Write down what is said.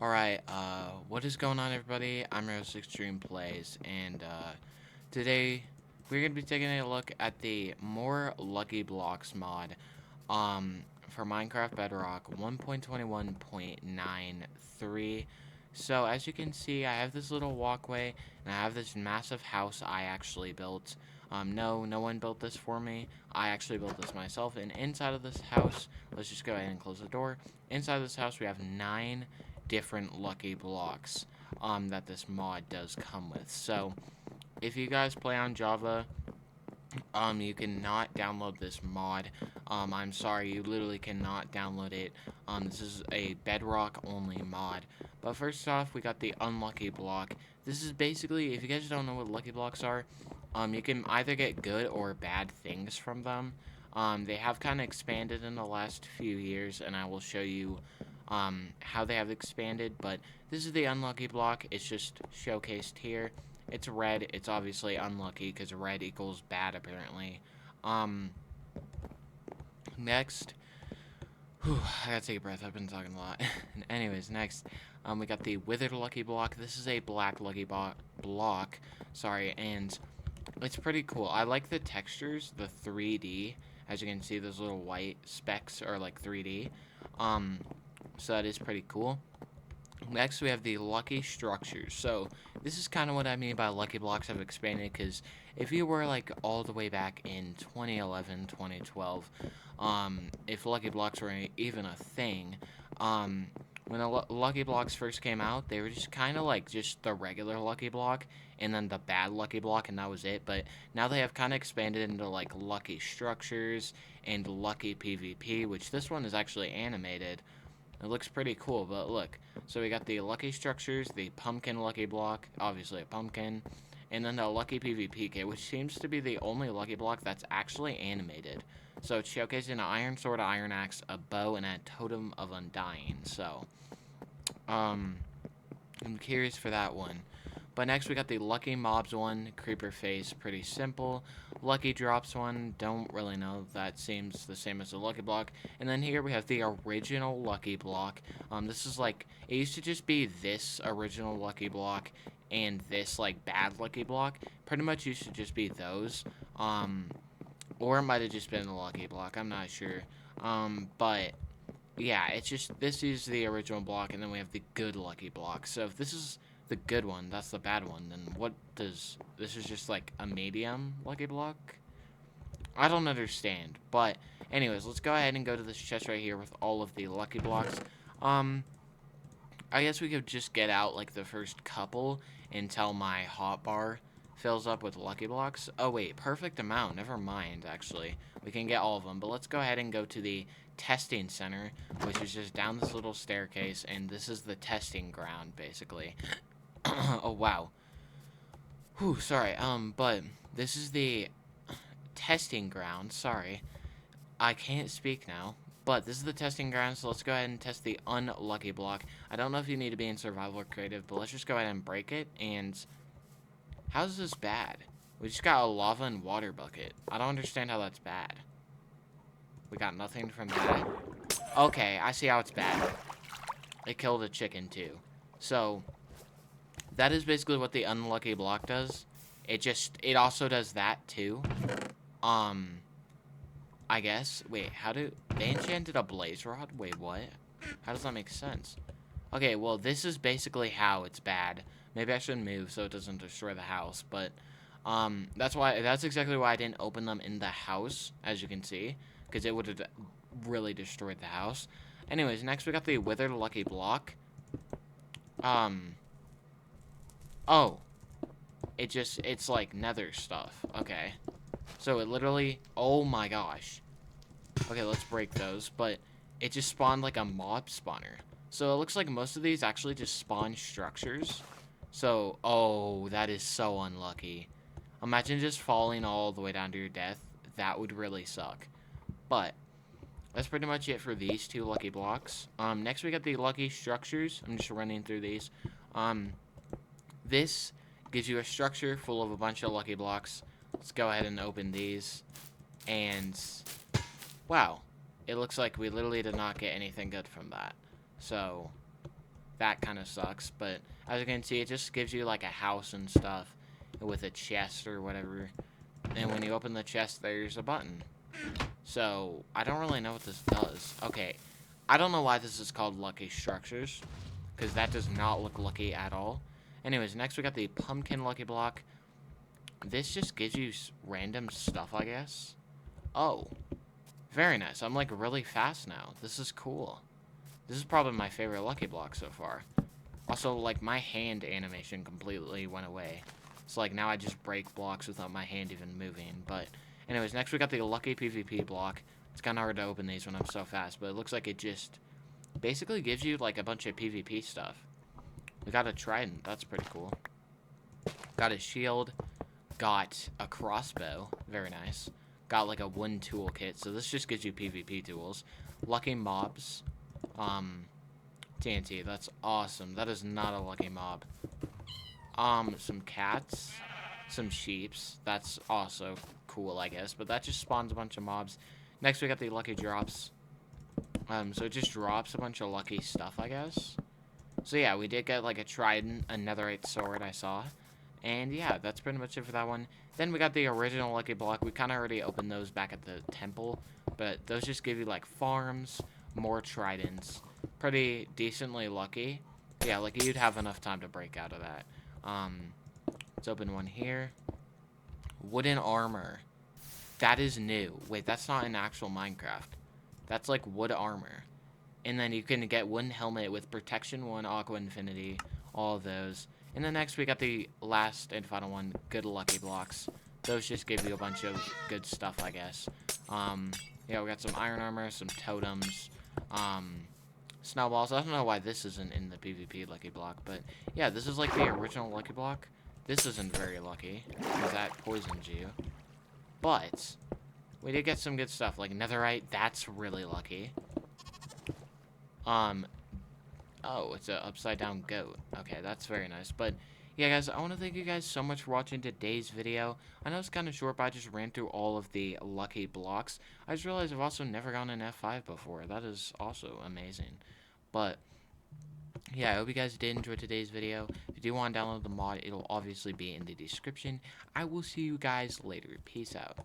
Alright, what is going on, everybody? I'm Rose Extreme Plays, and today we're going to be taking a look at the More Lucky Blocks mod for Minecraft Bedrock 1.21.93. So, as you can see, I have this little walkway, and I have this massive house I actually built. No one built this for me. I actually built this myself, and inside of this house, let's just go ahead and close the door. Inside of this house, we have 9 different lucky blocks that this mod does come with. So if you guys play on Java, you cannot download this mod. I'm sorry, you literally cannot download it. This is a Bedrock only mod. But first off, we got the unlucky block. This is basically, if you guys don't know what lucky blocks are, you can either get good or bad things from them. They have kind of expanded in the last few years, and I will show you how they have expanded. But this is the unlucky block. It's just showcased here. It's red. It's obviously unlucky because red equals bad, apparently. Um, next. I gotta take a breath. I've been talking a lot. Anyways, next, we got the withered lucky block. This is a black lucky block. Sorry, and it's pretty cool. I like the textures, the 3D. As you can see, those little white specks are like 3D. So that is pretty cool. Next, we have the lucky structures. So this is kind of what I mean by lucky blocks have expanded, because if you were like all the way back in 2011, 2012, if lucky blocks were even a thing, when the lucky blocks first came out, they were just kind of like just the regular lucky block and then the bad lucky block, and that was it. But now they have kind of expanded into like lucky structures and lucky PvP, which this one is actually animated. It looks pretty cool, but look. So we got the lucky structures, the pumpkin lucky block, obviously a pumpkin, and then the lucky PvP kit, which seems to be the only lucky block that's actually animated. So it's showcasing an iron sword, iron axe, a bow, and a totem of undying. So, I'm curious for that one. But next we got the Lucky Mobs one, Creeper Face, pretty simple. Lucky Drops one, don't really know, that seems the same as the Lucky Block. And then here we have the original Lucky Block. This is like, it used to just be this original Lucky Block and this like bad Lucky Block. Pretty much used to just be those. Or it might have just been the Lucky Block, I'm not sure. But yeah, it's just, this is the original block, and then we have the good Lucky Block. So if this is the good one, that's the bad one, then what does, this is just like a medium lucky block? I don't understand, but anyways, let's go ahead and go to this chest right here with all of the lucky blocks. I guess we could just get out like the first couple until my hotbar fills up with lucky blocks. Oh wait, perfect amount, never mind, actually. We can get all of them, but let's go ahead and go to the testing center, which is just down this little staircase, and this is the testing ground, basically. Oh, wow. Whew, sorry, but this is the testing ground, sorry. I can't speak now, but this is the testing ground, so let's go ahead and test the unlucky block. I don't know if you need to be in survival or creative, but let's just go ahead and break it, and how's this bad? We just got a lava and water bucket. I don't understand how that's bad. We got nothing from that. Okay, I see how it's bad. It killed a chicken, too. So, that is basically what the unlucky block does. It also does that, too. I guess. Wait, they enchanted a blaze rod? Wait, what? How does that make sense? Okay, well, this is basically how it's bad. Maybe I shouldn't move so it doesn't destroy the house, but, that's exactly why I didn't open them in the house, as you can see, because it would have really destroyed the house. Anyways, next we got the withered lucky block. Oh. It's like nether stuff. Okay. So it literally, oh my gosh. Okay, let's break those, but it just spawned like a mob spawner. So it looks like most of these actually just spawn structures. So, oh, that is so unlucky. Imagine just falling all the way down to your death. That would really suck. But that's pretty much it for these two lucky blocks. Next we got the lucky structures. I'm just running through these. This gives you a structure full of a bunch of lucky blocks. Let's go ahead and open these. And, wow. It looks like we literally did not get anything good from that. So, that kind of sucks. But as you can see, it just gives you like a house and stuff with a chest or whatever. And when you open the chest, there's a button. So I don't really know what this does. Okay, I don't know why this is called Lucky Structures, because that does not look lucky at all. Anyways, next we got the Pumpkin Lucky Block. This just gives you random stuff, I guess. Oh, very nice. I'm like really fast now. This is cool. This is probably my favorite Lucky Block so far. Also, like, my hand animation completely went away. So, like, now I just break blocks without my hand even moving. But, anyways, next we got the Lucky PvP block. It's kind of hard to open these when I'm so fast, but it looks like it just basically gives you, like, a bunch of PvP stuff. We got a trident. That's pretty cool. Got a shield. Got a crossbow. Very nice. Got, like, a wooden toolkit. So, this just gives you PvP tools. Lucky mobs. TNT, that's awesome. That is not a lucky mob. Some cats, some sheeps. That's also cool, I guess. But that just spawns a bunch of mobs. Next, we got the lucky drops. So it just drops a bunch of lucky stuff, I guess. So yeah, we did get like a trident, a netherite sword I saw. And yeah, that's pretty much it for that one. Then we got the original lucky block. We kind of already opened those back at the temple. But those just give you like farms, more tridents. Pretty decently lucky. Yeah, like you'd have enough time to break out of that. Let's open one here. Wooden armor. That is new. Wait, that's not in actual Minecraft. That's like wood armor. And then you can get wooden helmet with protection 1, aqua infinity, all of those. And then next we got the last and final one, good lucky blocks. Those just give you a bunch of good stuff, I guess. Yeah, we got some iron armor, some totems, snowballs. I don't know why this isn't in the PvP lucky block, but yeah, this is like the original lucky block. This isn't very lucky, because that poisons you. But we did get some good stuff, like netherite. That's really lucky. Oh, it's a upside down goat. Okay, that's very nice. But yeah, guys, I want to thank you guys so much for watching today's video. I know it's kind of short, but I just ran through all of the lucky blocks. I just realized I've also never gone an F5 before. That is also amazing. But yeah, I hope you guys did enjoy today's video. If you do want to download the mod, it'll obviously be in the description. I will see you guys later. Peace out.